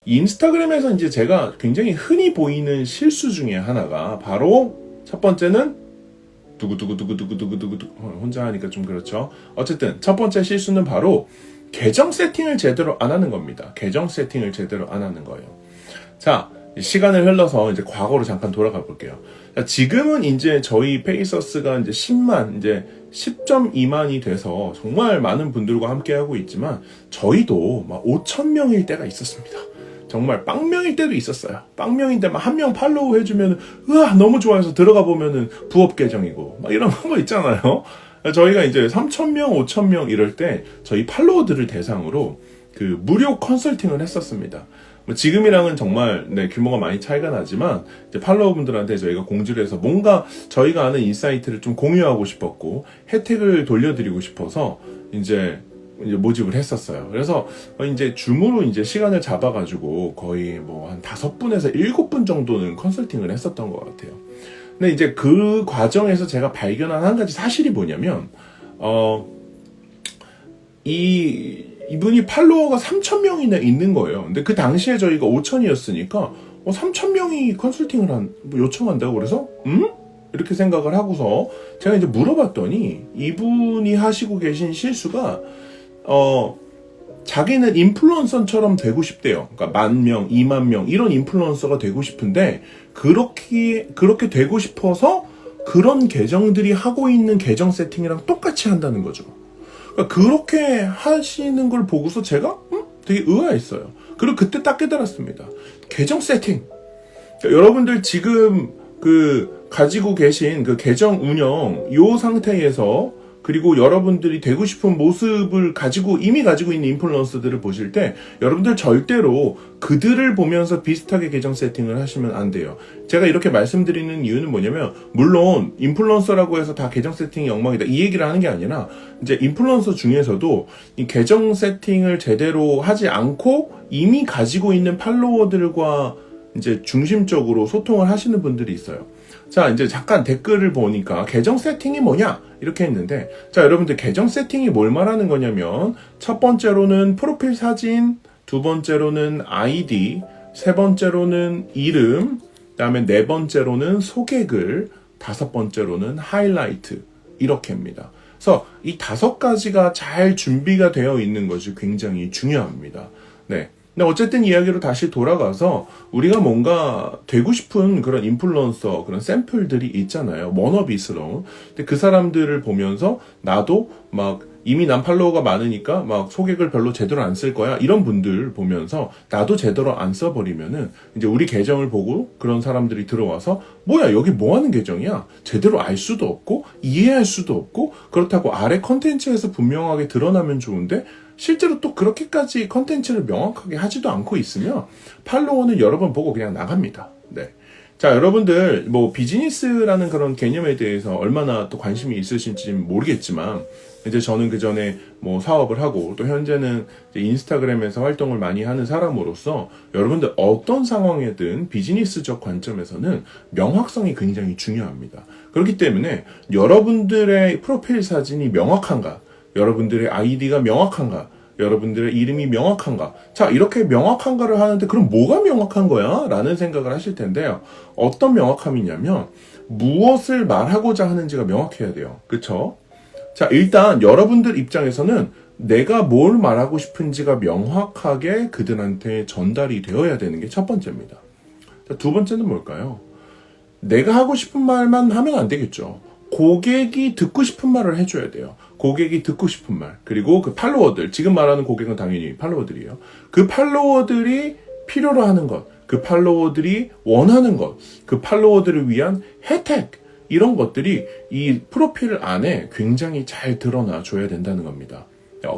인스타그램에서 이제 제가 굉장히 흔히 보이는 실수 중에 하나가 바로 첫 번째는 두구두구두구두구두구두구 혼자 하니까 좀 그렇죠. 어쨌든 첫 번째 실수는 바로 계정 세팅을 제대로 안 하는 겁니다. 계정 세팅을 제대로 안 하는 거예요. 자, 시간을 흘러서 이제 과거로 잠깐 돌아가 볼게요. 자, 지금은 이제 저희 페이서스가 이제 10만, 이제 10.2만이 돼서 정말 많은 분들과 함께 하고 있지만 저희도 막 5,000명일 때가 있었습니다. 정말 빵명일 때도 있었어요. 빵명인데 막 한 명 팔로우 해주면 우와 너무 좋아해서 들어가 보면은 부업 계정이고 막 이런 거 있잖아요. 저희가 이제 3,000명, 5,000명 이럴 때 저희 팔로워들을 대상으로 그 무료 컨설팅을 했었습니다. 뭐 지금이랑은 정말 규모가 많이 차이가 나지만 이제 팔로워분들한테 저희가 공지를 해서 뭔가 저희가 아는 인사이트를 좀 공유하고 싶었고 혜택을 돌려드리고 싶어서 이제 모집을 했었어요. 그래서 이제 줌으로 이제 시간을 잡아가지고 거의 뭐 한 5분에서 7분 정도는 컨설팅을 했었던 것 같아요. 근데 이제 그 과정에서 제가 발견한 한 가지 사실이 뭐냐면, 이분이 팔로워가 3,000명이나 있는 거예요. 근데 그 당시에 저희가 5,000이었으니까, 3,000명이 컨설팅을 요청한다고 그래서, 이렇게 생각을 하고서 제가 이제 물어봤더니 이분이 하시고 계신 실수가, 자기는 인플루언서처럼 되고 싶대요. 그러니까 10,000명, 20,000명 이런 인플루언서가 되고 싶은데 그렇게 되고 싶어서 그런 계정들이 하고 있는 계정 세팅이랑 똑같이 한다는 거죠. 그러니까 그렇게 하시는 걸 보고서 제가 되게 의아했어요. 그리고 그때 딱 깨달았습니다. 계정 세팅. 그러니까 여러분들 지금 가지고 계신 그 계정 운영 요 상태에서 그리고 여러분들이 되고 싶은 모습을 이미 가지고 있는 인플루언서들을 보실 때 여러분들 절대로 그들을 보면서 비슷하게 계정 세팅을 하시면 안 돼요. 제가 이렇게 말씀드리는 이유는 뭐냐면 물론 인플루언서라고 해서 다 계정 세팅이 엉망이다 이 얘기를 하는 게 아니라 이제 인플루언서 중에서도 이 계정 세팅을 제대로 하지 않고 이미 가지고 있는 팔로워들과 이제 중심적으로 소통을 하시는 분들이 있어요. 자, 이제 잠깐 댓글을 보니까 계정 세팅이 뭐냐? 이렇게 했는데, 자, 여러분들 계정 세팅이 뭘 말하는 거냐면, 첫 번째로는 프로필 사진, 두 번째로는 아이디, 세 번째로는 이름, 그 다음에 네 번째로는 소개글, 다섯 번째로는 하이라이트. 이렇게입니다. 그래서 이 5가지가 잘 준비가 되어 있는 것이 굉장히 중요합니다. 네. 근데 어쨌든 이야기로 다시 돌아가서 우리가 뭔가 되고 싶은 그런 인플루언서 그런 샘플들이 있잖아요. 워너비스러운. 근데 그 사람들을 보면서 나도 막 이미 난 팔로워가 많으니까 막 소개글 별로 제대로 안 쓸 거야. 이런 분들 보면서 나도 제대로 안 써버리면은 이제 우리 계정을 보고 그런 사람들이 들어와서 뭐야 여기 뭐 하는 계정이야? 제대로 알 수도 없고 이해할 수도 없고 그렇다고 아래 컨텐츠에서 분명하게 드러나면 좋은데 실제로 또 그렇게까지 컨텐츠를 명확하게 하지도 않고 있으면 팔로워는 여러 번 보고 그냥 나갑니다. 네. 자, 여러분들 뭐 비즈니스라는 그런 개념에 대해서 얼마나 또 관심이 있으신지는 모르겠지만 이제 저는 그 전에 뭐 사업을 하고 또 현재는 이제 인스타그램에서 활동을 많이 하는 사람으로서 여러분들 어떤 상황에든 비즈니스적 관점에서는 명확성이 굉장히 중요합니다. 그렇기 때문에 여러분들의 프로필 사진이 명확한가, 여러분들의 아이디가 명확한가, 여러분들의 이름이 명확한가. 자, 이렇게 명확한가를 하는데 그럼 뭐가 명확한 거야? 라는 생각을 하실 텐데요. 어떤 명확함이냐면 무엇을 말하고자 하는지가 명확해야 돼요. 그쵸? 자, 일단 여러분들 입장에서는 내가 뭘 말하고 싶은지가 명확하게 그들한테 전달이 되어야 되는 게 첫 번째입니다. 자, 두 번째는 뭘까요? 내가 하고 싶은 말만 하면 안 되겠죠. 고객이 듣고 싶은 말을 해줘야 돼요. 고객이 듣고 싶은 말. 그리고 그 팔로워들, 지금 말하는 고객은 당연히 팔로워들이에요. 그 팔로워들이 필요로 하는 것, 그 팔로워들이 원하는 것, 그 팔로워들을 위한 혜택, 이런 것들이 이 프로필 안에 굉장히 잘 드러나 줘야 된다는 겁니다.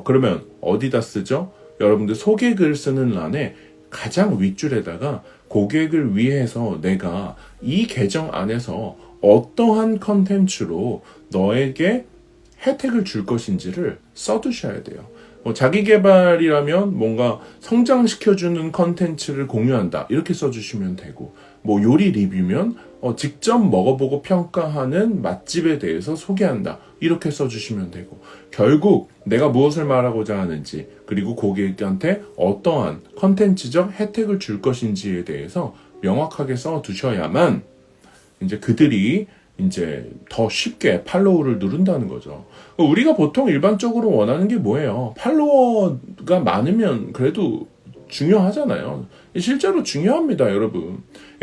그러면 어디다 쓰죠? 여러분들 소개글 쓰는 란에 가장 윗줄에다가 고객을 위해서 내가 이 계정 안에서 어떠한 컨텐츠로 너에게 혜택을 줄 것인지를 써두셔야 돼요. 자기 개발이라면 뭔가 성장시켜주는 컨텐츠를 공유한다 이렇게 써주시면 되고, 요리 리뷰면 직접 먹어보고 평가하는 맛집에 대해서 소개한다 이렇게 써주시면 되고, 결국 내가 무엇을 말하고자 하는지, 그리고 고객한테 어떠한 컨텐츠적 혜택을 줄 것인지에 대해서 명확하게 써두셔야만 이제 그들이 이제 더 쉽게 팔로우를 누른다는 거죠. 우리가 보통 일반적으로 원하는 게 뭐예요? 팔로워가 많으면 그래도 중요하잖아요. 실제로 중요합니다, 여러분.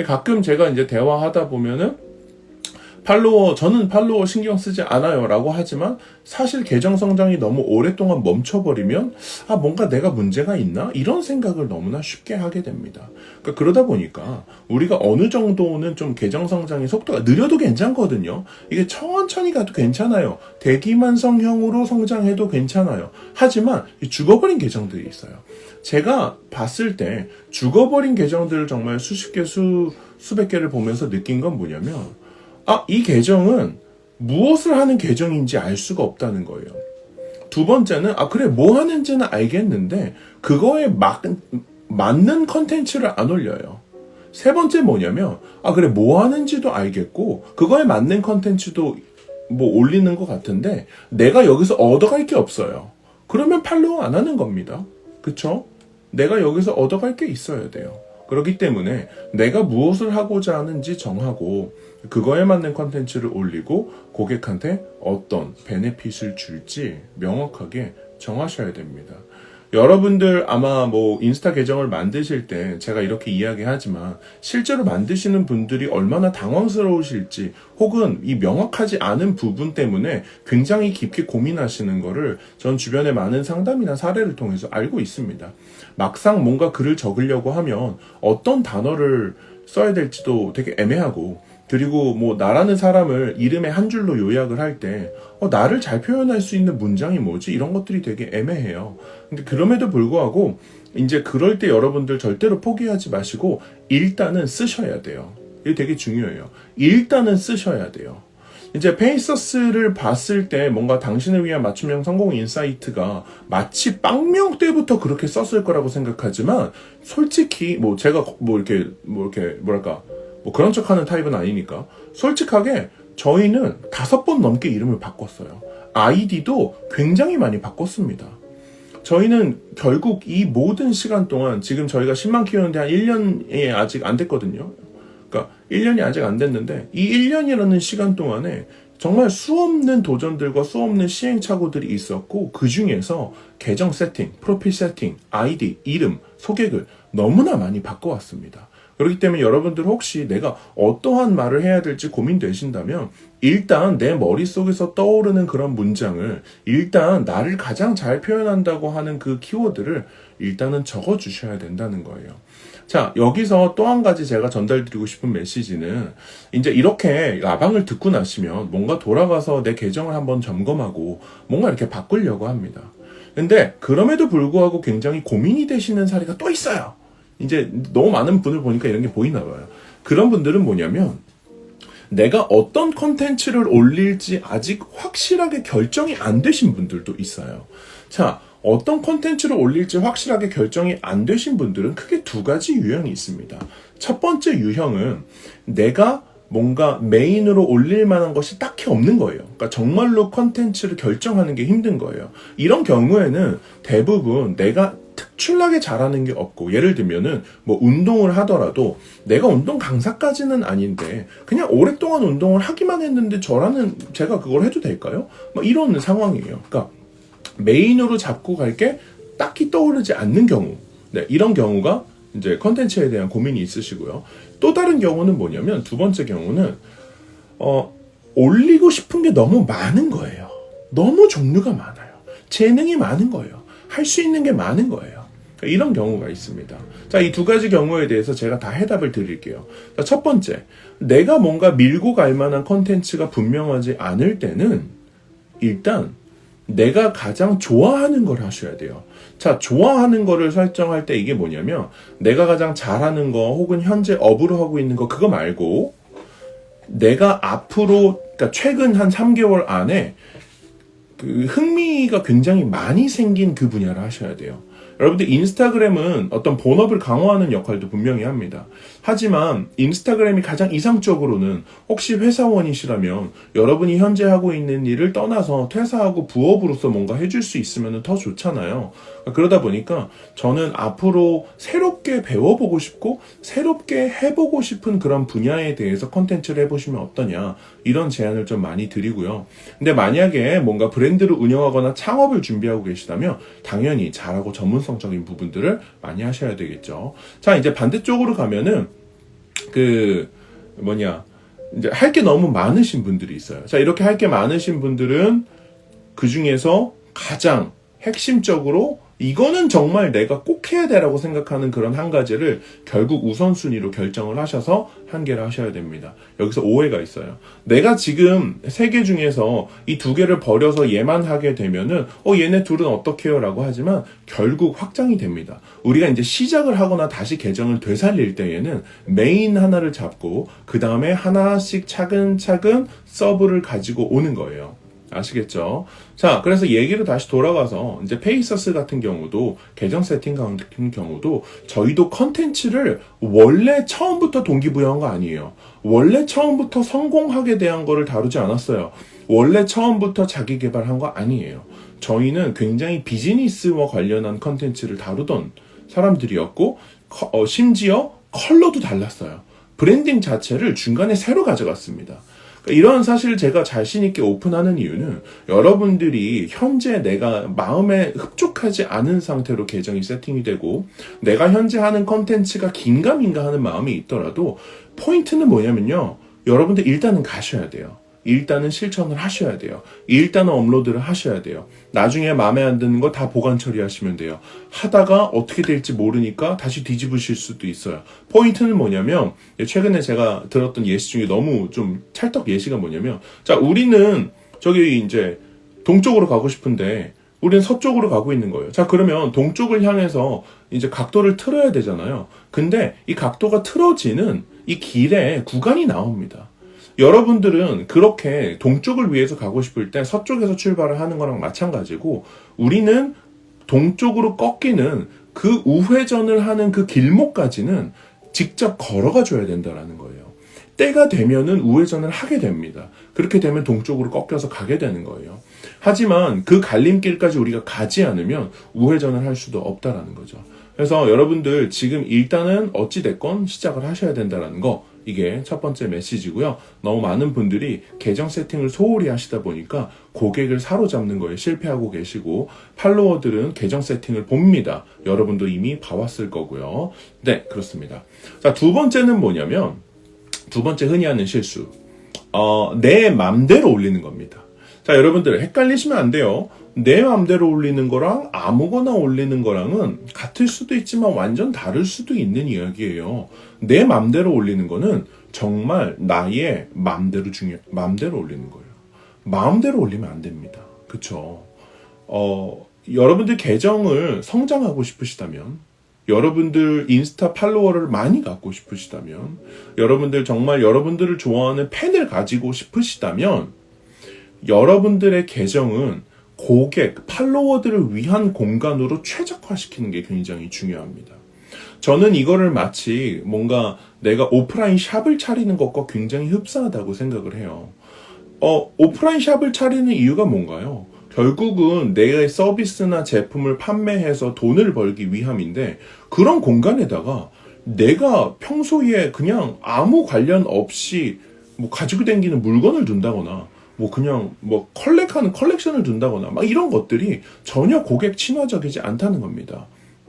가끔 제가 이제 대화하다 보면은 저는 팔로워 신경 쓰지 않아요 라고 하지만, 사실 계정 성장이 너무 오랫동안 멈춰버리면 뭔가 내가 문제가 있나? 이런 생각을 너무나 쉽게 하게 됩니다. 그러다 보니까 우리가 어느 정도는 좀 계정 성장의 속도가 느려도 괜찮거든요. 이게 천천히 가도 괜찮아요. 대기만성형으로 성장해도 괜찮아요. 하지만 죽어버린 계정들이 있어요. 제가 봤을 때 죽어버린 계정들을 정말 수십 개, 수백 개를 보면서 느낀 건 뭐냐면, 이 계정은 무엇을 하는 계정인지 알 수가 없다는 거예요. 두 번째는, 그래, 뭐 하는지는 알겠는데, 그거에 맞는 컨텐츠를 안 올려요. 세 번째 뭐냐면, 그래, 뭐 하는지도 알겠고, 그거에 맞는 컨텐츠도 올리는 것 같은데, 내가 여기서 얻어갈 게 없어요. 그러면 팔로우 안 하는 겁니다. 그쵸? 내가 여기서 얻어갈 게 있어야 돼요. 그렇기 때문에 내가 무엇을 하고자 하는지 정하고 그거에 맞는 컨텐츠를 올리고 고객한테 어떤 베네핏을 줄지 명확하게 정하셔야 됩니다. 여러분들 아마 인스타 계정을 만드실 때 제가 이렇게 이야기하지만, 실제로 만드시는 분들이 얼마나 당황스러우실지, 혹은 이 명확하지 않은 부분 때문에 굉장히 깊게 고민하시는 거를 전 주변의 많은 상담이나 사례를 통해서 알고 있습니다. 막상 뭔가 글을 적으려고 하면 어떤 단어를 써야 될지도 되게 애매하고, 그리고 나라는 사람을 이름의 한 줄로 요약을 할 때 나를 잘 표현할 수 있는 문장이 뭐지? 이런 것들이 되게 애매해요. 근데 그럼에도 불구하고 이제 그럴 때 여러분들 절대로 포기하지 마시고 일단은 쓰셔야 돼요. 이게 되게 중요해요. 일단은 쓰셔야 돼요. 이제 페이서스를 봤을 때 뭔가 당신을 위한 맞춤형 성공 인사이트가 마치 빵명 때부터 그렇게 썼을 거라고 생각하지만, 솔직히 제가 이렇게 뭐랄까 그런 척 하는 타입은 아니니까, 솔직하게 저희는 5번 넘게 이름을 바꿨어요. 아이디도 굉장히 많이 바꿨습니다. 저희는 결국 이 모든 시간 동안, 지금 저희가 10만 키우는데 한 1년이 아직 안 됐거든요. 그러니까 1년이 아직 안 됐는데, 이 1년이라는 시간 동안에 정말 수없는 도전들과 수없는 시행착오들이 있었고, 그 중에서 계정 세팅, 프로필 세팅, 아이디, 이름, 소개글 너무나 많이 바꿔왔습니다. 그렇기 때문에 여러분들 혹시 내가 어떠한 말을 해야 될지 고민되신다면, 일단 내 머릿속에서 떠오르는 그런 문장을, 일단 나를 가장 잘 표현한다고 하는 그 키워드를 일단은 적어주셔야 된다는 거예요. 자, 여기서 또 한 가지 제가 전달드리고 싶은 메시지는, 이제 이렇게 라방을 듣고 나시면 뭔가 돌아가서 내 계정을 한번 점검하고 뭔가 이렇게 바꾸려고 합니다. 근데 그럼에도 불구하고 굉장히 고민이 되시는 사례가 또 있어요. 이제 너무 많은 분을 보니까 이런 게 보이나 봐요. 그런 분들은 뭐냐면, 내가 어떤 컨텐츠를 올릴지 아직 확실하게 결정이 안 되신 분들도 있어요. 자, 어떤 컨텐츠를 올릴지 확실하게 결정이 안 되신 분들은 크게 두 가지 유형이 있습니다. 첫 번째 유형은 내가 뭔가 메인으로 올릴 만한 것이 딱히 없는 거예요. 그러니까 정말로 컨텐츠를 결정하는 게 힘든 거예요. 이런 경우에는 대부분 내가 특출나게 잘하는 게 없고, 예를 들면은 운동을 하더라도 내가 운동 강사까지는 아닌데 그냥 오랫동안 운동을 하기만 했는데 제가 그걸 해도 될까요? 이런 상황이에요. 그러니까 메인으로 잡고 갈 게 딱히 떠오르지 않는 경우, 이런 경우가 이제 컨텐츠에 대한 고민이 있으시고요. 또 다른 경우는 뭐냐면, 두 번째 경우는 올리고 싶은 게 너무 많은 거예요. 너무 종류가 많아요. 재능이 많은 거예요. 할 수 있는 게 많은 거예요. 이런 경우가 있습니다. 자, 이 두 가지 경우에 대해서 제가 다 해답을 드릴게요. 자, 첫 번째, 내가 뭔가 밀고 갈 만한 컨텐츠가 분명하지 않을 때는 일단 내가 가장 좋아하는 걸 하셔야 돼요. 자, 좋아하는 거를 설정할 때 이게 뭐냐면, 내가 가장 잘하는 거 혹은 현재 업으로 하고 있는 거 그거 말고, 내가 앞으로, 그러니까 최근 한 3개월 안에 그 흥미가 굉장히 많이 생긴 그 분야를 하셔야 돼요. 여러분들 인스타그램은 어떤 본업을 강화하는 역할도 분명히 합니다. 하지만 인스타그램이 가장 이상적으로는 혹시 회사원이시라면 여러분이 현재 하고 있는 일을 떠나서 퇴사하고 부업으로서 뭔가 해줄 수 있으면 더 좋잖아요. 그러다 보니까 저는 앞으로 새롭게 배워보고 싶고 새롭게 해보고 싶은 그런 분야에 대해서 컨텐츠를 해보시면 어떠냐 이런 제안을 좀 많이 드리고요. 근데 만약에 뭔가 브랜드를 운영하거나 창업을 준비하고 계시다면 당연히 잘하고 전문성적인 부분들을 많이 하셔야 되겠죠. 자, 이제 반대쪽으로 가면은 이제 할 게 너무 많으신 분들이 있어요. 자, 이렇게 할 게 많으신 분들은 그 중에서 가장 핵심적으로 이거는 정말 내가 꼭 해야 되라고 생각하는 그런 한 가지를 결국 우선순위로 결정을 하셔서 한 개를 하셔야 됩니다. 여기서 오해가 있어요. 내가 지금 세 개 중에서 이 두 개를 버려서 얘만 하게 되면은 얘네 둘은 어떻게 해요? 라고 하지만 결국 확장이 됩니다. 우리가 이제 시작을 하거나 다시 계정을 되살릴 때에는 메인 하나를 잡고 그 다음에 하나씩 차근차근 서브를 가지고 오는 거예요. 아시겠죠? 자, 그래서 얘기를 다시 돌아가서 이제 페이서스 같은 경우도 계정 세팅 같은 경우도 저희도 컨텐츠를 원래 처음부터 동기부여한 거 아니에요. 원래 처음부터 성공하게 대한 거를 다루지 않았어요. 원래 처음부터 자기 개발한 거 아니에요. 저희는 굉장히 비즈니스와 관련한 컨텐츠를 다루던 사람들이었고 심지어 컬러도 달랐어요. 브랜딩 자체를 중간에 새로 가져갔습니다. 이런 사실을 제가 자신있게 오픈하는 이유는 여러분들이 현재 내가 마음에 흡족하지 않은 상태로 계정이 세팅이 되고 내가 현재 하는 컨텐츠가 긴가민가 하는 마음이 있더라도 포인트는 뭐냐면요. 여러분들 일단은 가셔야 돼요. 일단은 실천을 하셔야 돼요. 일단은 업로드를 하셔야 돼요. 나중에 마음에 안 드는 거 다 보관 처리하시면 돼요. 하다가 어떻게 될지 모르니까 다시 뒤집으실 수도 있어요. 포인트는 뭐냐면 최근에 제가 들었던 예시 중에 너무 좀 찰떡 예시가 뭐냐면 자, 우리는 저기 이제 동쪽으로 가고 싶은데 우리는 서쪽으로 가고 있는 거예요. 자, 그러면 동쪽을 향해서 이제 각도를 틀어야 되잖아요. 근데 이 각도가 틀어지는 이 길에 구간이 나옵니다. 여러분들은 그렇게 동쪽을 위해서 가고 싶을 때 서쪽에서 출발을 하는 거랑 마찬가지고 우리는 동쪽으로 꺾이는 그 우회전을 하는 그 길목까지는 직접 걸어가 줘야 된다라는 거예요. 때가 되면은 우회전을 하게 됩니다. 그렇게 되면 동쪽으로 꺾여서 가게 되는 거예요. 하지만 그 갈림길까지 우리가 가지 않으면 우회전을 할 수도 없다라는 거죠. 그래서 여러분들 지금 일단은 어찌됐건 시작을 하셔야 된다라는 거, 이게 첫 번째 메시지고요. 너무 많은 분들이 계정 세팅을 소홀히 하시다 보니까 고객을 사로잡는 거에 실패하고 계시고 팔로워들은 계정 세팅을 봅니다. 여러분도 이미 봐왔을 거고요. 네, 그렇습니다. 자, 두 번째는 뭐냐면 두 번째 흔히 하는 실수. 내 맘대로 올리는 겁니다. 자, 여러분들 헷갈리시면 안 돼요. 내 맘대로 올리는 거랑 아무거나 올리는 거랑은 같을 수도 있지만 완전 다를 수도 있는 이야기예요. 내 맘대로 올리는 거는 정말 나의 맘대로 올리는 거예요. 마음대로 올리면 안 됩니다. 그쵸? 여러분들 계정을 성장하고 싶으시다면, 여러분들 인스타 팔로워를 많이 갖고 싶으시다면, 여러분들 정말 여러분들을 좋아하는 팬을 가지고 싶으시다면, 여러분들의 계정은 고객, 팔로워들을 위한 공간으로 최적화시키는 게 굉장히 중요합니다. 저는 이거를 마치 뭔가 내가 오프라인 샵을 차리는 것과 굉장히 흡사하다고 생각을 해요. 오프라인 샵을 차리는 이유가 뭔가요? 결국은 내 서비스나 제품을 판매해서 돈을 벌기 위함인데 그런 공간에다가 내가 평소에 그냥 아무 관련 없이 가지고 다니는 물건을 둔다거나 그냥 컬렉하는 컬렉션을 둔다거나 이런 것들이 전혀 고객 친화적이지 않다는 겁니다.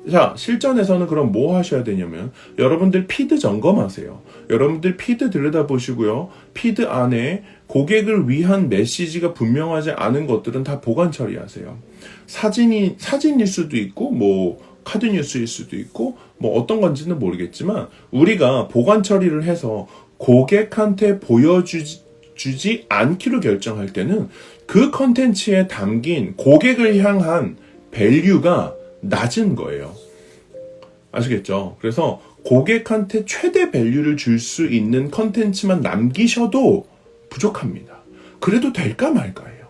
자, 실전에서는 그럼 뭐 하셔야 되냐면 여러분들 피드 점검하세요. 여러분들 피드 들여다보시고요. 피드 안에 고객을 위한 메시지가 분명하지 않은 것들은 다 보관 처리하세요. 사진일 수도 있고 카드 뉴스일 수도 있고 어떤 건지는 모르겠지만 우리가 보관 처리를 해서 고객한테 보여주지 않기로 결정할 때는 그 컨텐츠에 담긴 고객을 향한 밸류가 낮은 거예요. 아시겠죠? 그래서 고객한테 최대 밸류를 줄 수 있는 컨텐츠만 남기셔도 부족합니다. 그래도 될까 말까예요.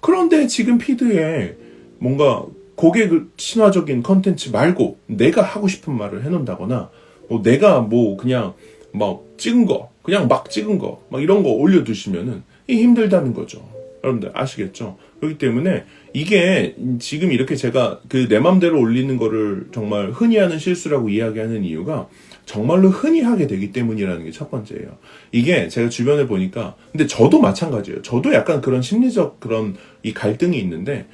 그런데 지금 피드에 뭔가 고객 친화적인 컨텐츠 말고 내가 하고 싶은 말을 해놓는다거나 뭐 내가 뭐 그냥 막 찍은 거 그냥 막 찍은 거 막 이런 거 올려두시면은 힘들다는 거죠. 여러분들 아시겠죠? 그렇기 때문에 이게 지금 이렇게 제가 그 내 맘대로 올리는 거를 정말 흔히 하는 실수라고 이야기하는 이유가 정말로 흔히 하게 되기 때문이라는 게 첫 번째예요. 이게 제가 주변에 보니까 근데 저도 마찬가지예요. 저도 약간 그런 심리적 그런 이 갈등이 있는데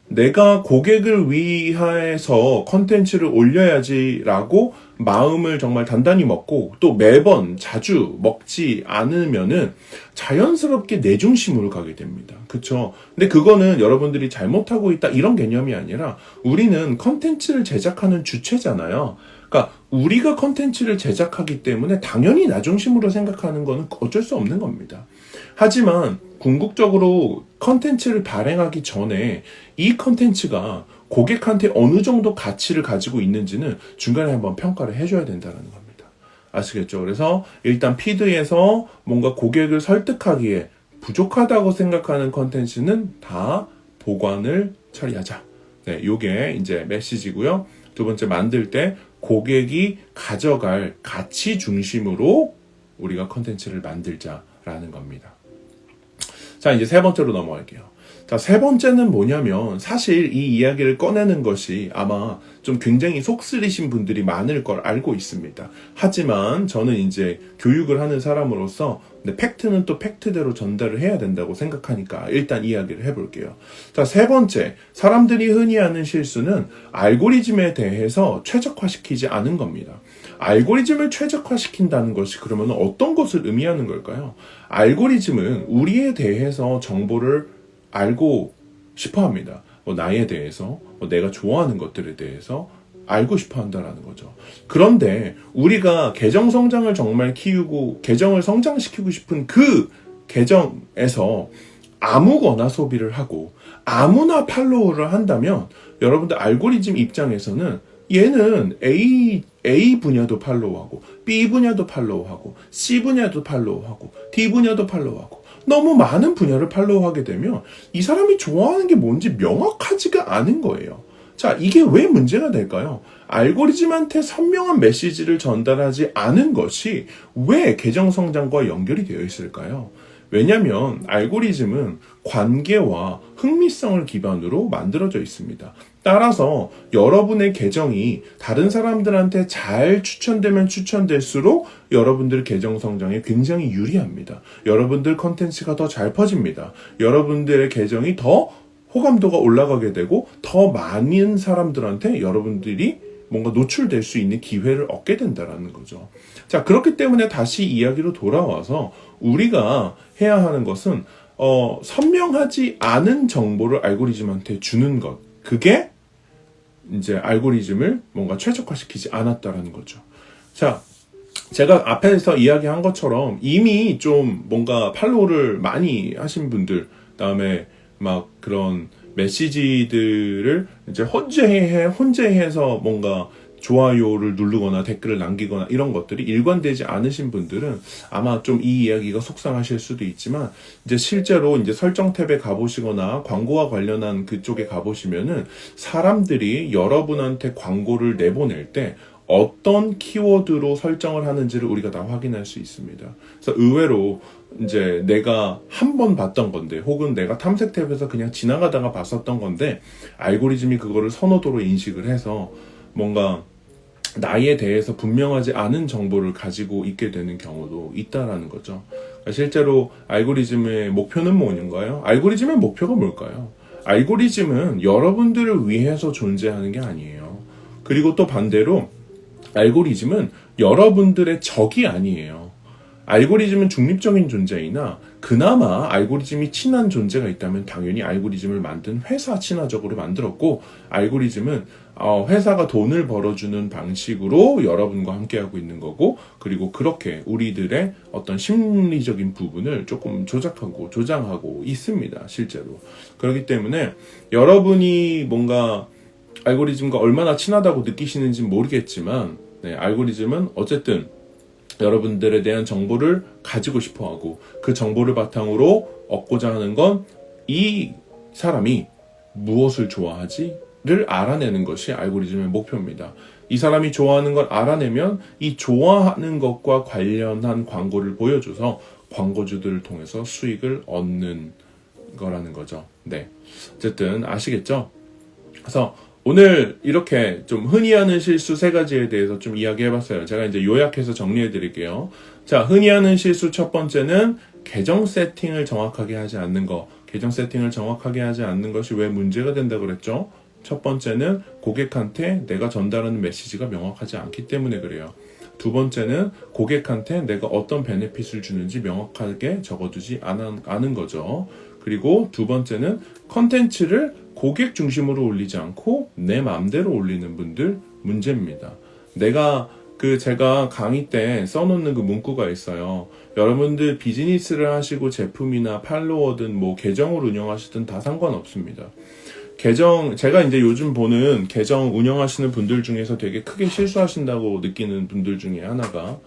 내가 고객을 위해서 컨텐츠를 올려야지라고 마음을 정말 단단히 먹고 또 매번 자주 먹지 않으면은 자연스럽게 내 중심으로 가게 됩니다. 그쵸? 근데 그거는 여러분들이 잘못하고 있다 이런 개념이 아니라 우리는 컨텐츠를 제작하는 주체잖아요. 그러니까 우리가 컨텐츠를 제작하기 때문에 당연히 나 중심으로 생각하는 거는 어쩔 수 없는 겁니다. 하지만 궁극적으로 컨텐츠를 발행하기 전에 이 컨텐츠가 고객한테 어느 정도 가치를 가지고 있는지는 중간에 한번 평가를 해줘야 된다는 겁니다. 아시겠죠? 그래서 일단 피드에서 뭔가 고객을 설득하기에 부족하다고 생각하는 컨텐츠는 다 보관을 처리하자. 네, 요게 이제 메시지고요. 두 번째, 만들 때 고객이 가져갈 가치 중심으로 우리가 컨텐츠를 만들자라는 겁니다. 자, 이제 세 번째로 넘어갈게요. 자, 세 번째는 뭐냐면 사실 이 이야기를 꺼내는 것이 아마 좀 굉장히 속쓰리신 분들이 많을 걸 알고 있습니다. 하지만 저는 이제 교육을 하는 사람으로서 팩트는 또 팩트대로 전달을 해야 된다고 생각하니까 일단 이야기를 해볼게요. 자, 세 번째, 사람들이 흔히 하는 실수는 알고리즘에 대해서 최적화시키지 않은 겁니다. 알고리즘을 최적화시킨다는 것이 그러면 어떤 것을 의미하는 걸까요? 알고리즘은 우리에 대해서 정보를 알고 싶어 합니다. 나에 대해서, 내가 좋아하는 것들에 대해서 알고 싶어 한다는 거죠. 그런데 우리가 계정 성장을 정말 키우고 계정을 성장시키고 싶은 그 계정에서 아무거나 소비를 하고 아무나 팔로우를 한다면 여러분들 알고리즘 입장에서는 얘는 A 분야도 팔로우하고 B 분야도 팔로우하고 C 분야도 팔로우하고 D 분야도 팔로우하고 너무 많은 분야를 팔로우하게 되면 이 사람이 좋아하는 게 뭔지 명확하지가 않은 거예요. 자, 이게 왜 문제가 될까요? 알고리즘한테 선명한 메시지를 전달하지 않은 것이 왜 계정 성장과 연결이 되어 있을까요? 왜냐하면 알고리즘은 관계와 흥미성을 기반으로 만들어져 있습니다. 따라서 여러분의 계정이 다른 사람들한테 잘 추천되면 추천될수록 여러분들 계정 성장에 굉장히 유리합니다. 여러분들 컨텐츠가 더 잘 퍼집니다. 여러분들의 계정이 더 호감도가 올라가게 되고 더 많은 사람들한테 여러분들이 뭔가 노출될 수 있는 기회를 얻게 된다는 거죠. 자, 그렇기 때문에 다시 이야기로 돌아와서 우리가 해야 하는 것은 선명하지 않은 정보를 알고리즘한테 주는 것. 그게 이제 알고리즘을 뭔가 최적화시키지 않았다라는 거죠. 자, 제가 앞에서 이야기한 것처럼 이미 좀 뭔가 팔로우를 많이 하신 분들, 그다음에 막 그런 메시지들을 이제 혼재해서 뭔가 좋아요를 누르거나 댓글을 남기거나 이런 것들이 일관되지 않으신 분들은 아마 좀 이 이야기가 속상하실 수도 있지만 이제 실제로 이제 설정 탭에 가보시거나 광고와 관련한 그쪽에 가보시면은 사람들이 여러분한테 광고를 내보낼 때 어떤 키워드로 설정을 하는지를 우리가 다 확인할 수 있습니다. 그래서 의외로 이제 내가 한 번 봤던 건데 혹은 내가 탐색 탭에서 그냥 지나가다가 봤었던 건데 알고리즘이 그거를 선호도로 인식을 해서 뭔가 나에 대해서 분명하지 않은 정보를 가지고 있게 되는 경우도 있다라는 거죠. 그러니까 실제로 알고리즘의 목표는 뭐인가요? 알고리즘의 목표가 뭘까요? 알고리즘은 여러분들을 위해서 존재하는 게 아니에요. 그리고 또 반대로 알고리즘은 여러분들의 적이 아니에요. 알고리즘은 중립적인 존재이나 그나마 알고리즘이 친한 존재가 있다면 당연히 알고리즘을 만든 회사 친화적으로 만들었고 알고리즘은 회사가 돈을 벌어주는 방식으로 여러분과 함께하고 있는 거고 그리고 그렇게 우리들의 어떤 심리적인 부분을 조금 조작하고 조장하고 있습니다. 실제로. 그렇기 때문에 여러분이 뭔가 알고리즘과 얼마나 친하다고 느끼시는지는 모르겠지만 알고리즘은 어쨌든 여러분들에 대한 정보를 가지고 싶어하고 그 정보를 바탕으로 얻고자 하는 건 이 사람이 무엇을 좋아하지를 알아내는 것이 알고리즘의 목표입니다. 이 사람이 좋아하는 걸 알아내면 이 좋아하는 것과 관련한 광고를 보여줘서 광고주들을 통해서 수익을 얻는 거라는 거죠. 네. 어쨌든 아시겠죠? 그래서 오늘 이렇게 좀 흔히 하는 실수 3가지에 대해서 좀 이야기해봤어요. 제가 이제 요약해서 정리해드릴게요. 자, 흔히 하는 실수 첫 번째는 계정 세팅을 정확하게 하지 않는 거. 계정 세팅을 정확하게 하지 않는 것이 왜 문제가 된다고 그랬죠? 첫 번째는 고객한테 내가 전달하는 메시지가 명확하지 않기 때문에 그래요. 두 번째는 고객한테 내가 어떤 베네핏을 주는지 명확하게 적어두지 않은 거죠. 그리고 두 번째는 컨텐츠를 고객 중심으로 올리지 않고 내 마음대로 올리는 분들 문제입니다. 제가 강의 때 써놓는 그 문구가 있어요. 여러분들 비즈니스를 하시고 제품이나 팔로워든 뭐 계정을 운영하시든 다 상관없습니다. 제가 이제 요즘 보는 계정 운영하시는 분들 중에서 되게 크게 실수하신다고 느끼는 분들 중에 하나가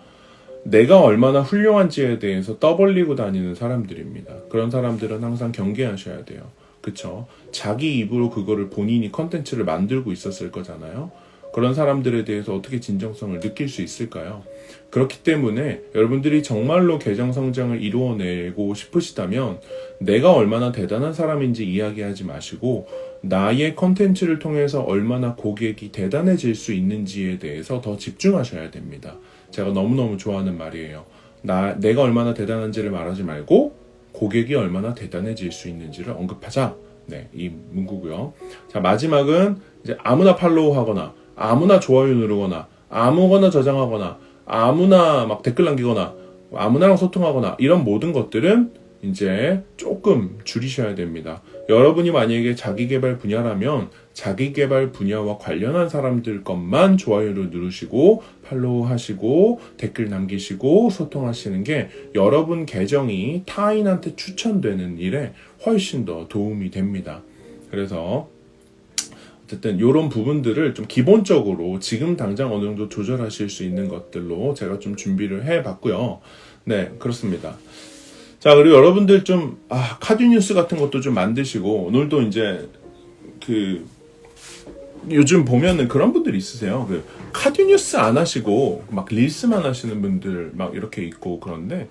내가 얼마나 훌륭한지에 대해서 떠벌리고 다니는 사람들입니다. 그런 사람들은 항상 경계하셔야 돼요. 그쵸? 자기 입으로 그거를 본인이 컨텐츠를 만들고 있었을 거잖아요. 그런 사람들에 대해서 어떻게 진정성을 느낄 수 있을까요? 그렇기 때문에 여러분들이 정말로 계정 성장을 이루어내고 싶으시다면 내가 얼마나 대단한 사람인지 이야기하지 마시고 나의 컨텐츠를 통해서 얼마나 고객이 대단해질 수 있는지에 대해서 더 집중하셔야 됩니다. 제가 너무너무 좋아하는 말이에요. 내가 얼마나 대단한지를 말하지 말고 고객이 얼마나 대단해질 수 있는지를 언급하자. 네, 이 문구고요. 자, 마지막은 이제 아무나 팔로우 하거나 아무나 좋아요 누르거나 아무거나 저장하거나 아무나 막 댓글 남기거나 아무나랑 소통하거나 이런 모든 것들은 이제 조금 줄이셔야 됩니다. 여러분이 만약에 자기계발 분야라면 자기계발 분야와 관련한 사람들 것만 좋아요를 누르시고 팔로우 하시고 댓글 남기시고 소통하시는 게 여러분 계정이 타인한테 추천되는 일에 훨씬 더 도움이 됩니다. 그래서 어쨌든 이런 부분들을 좀 기본적으로 지금 당장 어느 정도 조절하실 수 있는 것들로 제가 좀 준비를 해봤고요. 네, 그렇습니다. 자, 그리고 여러분들 좀 카드 뉴스 같은 것도 좀 만드시고 오늘도 이제 요즘 보면은 그런 분들이 있으세요. 카드 뉴스 안 하시고 막 릴스만 하시는 분들 막 이렇게 있고 그런데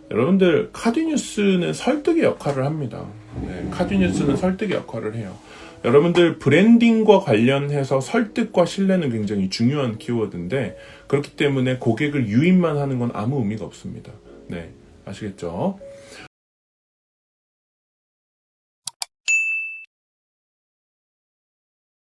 여러분들 카드 뉴스는 설득의 역할을 합니다. 네, 카드 뉴스는 설득의 역할을 해요. 여러분들 브랜딩과 관련해서 설득과 신뢰는 굉장히 중요한 키워드인데 그렇기 때문에 고객을 유입만 하는 건 아무 의미가 없습니다. 네, 아시겠죠?